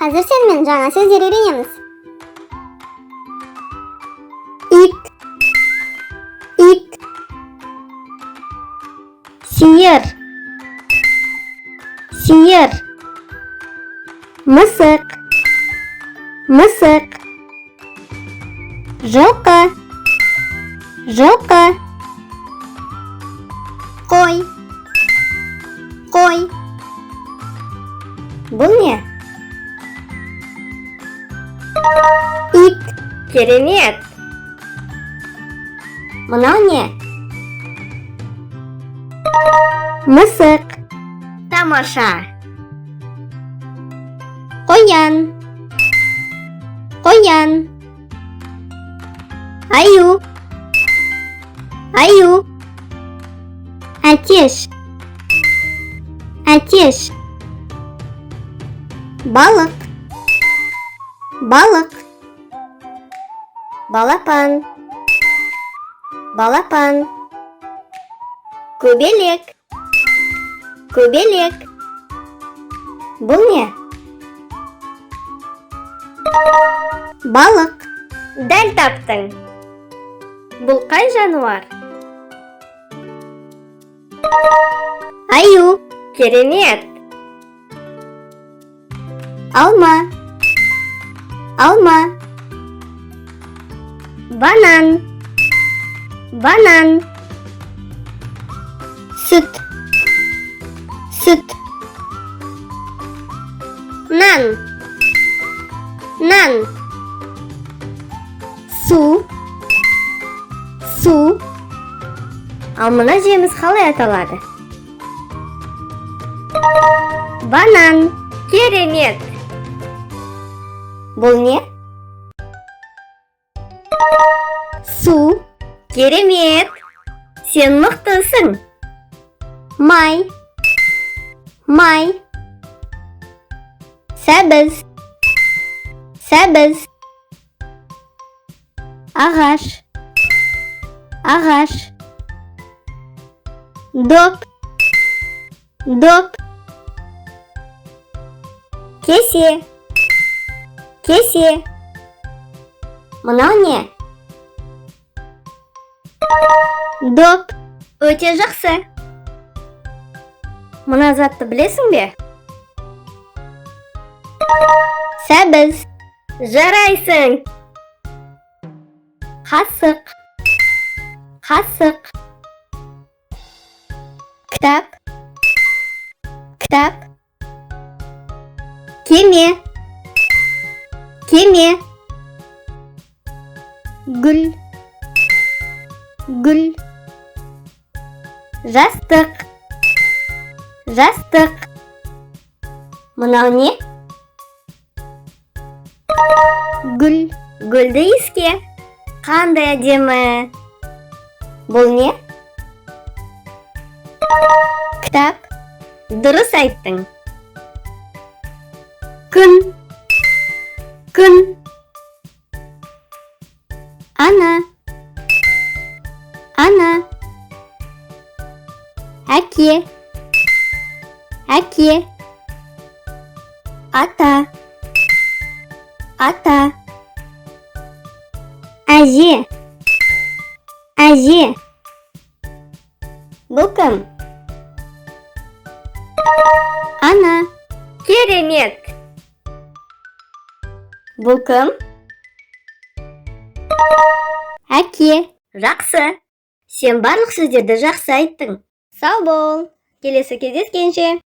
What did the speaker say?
Hazır sen men жаңа сөздер үйренеміз. Ит. Сиыр. Мысық. Жылқы. Қой. Бұл не? Ит. Керемет. Мынау не? Мысық. Тамаша. Қоян. Аю. Әтеш. Балық. Балапан. Көбелек. Бұл не? Балық. Дәл таптың. Бұл қай жануар? Аю. Керемет. Алма. Банан. Сүт. Нан. Су. Ал мына жеміс қалай аталады? Банан. Керемет. Бұл не? Су. Керемет. Сен мықтысың. Май. Сәбіз. Ағаш. Доп. Кесе. Мынау не? Доп. Өте жақсы. Мына затты білесің бе? Сәбіз. Жарайсың. Қасық. Кітап. Кеме. Гүл. Жастық. Мынау не? Гүлді иіске. Қандай әдемі. Бұл не? Кітап. Дұрыс айттың. Күн. Ана. Әке. Ата. Әже. Бұл кім? Ана. Керемет. Бұл кім? Әке. Жақсы. Сен барлық сөздерді жақсы айттың. Сау бол. Келесі кездескенше.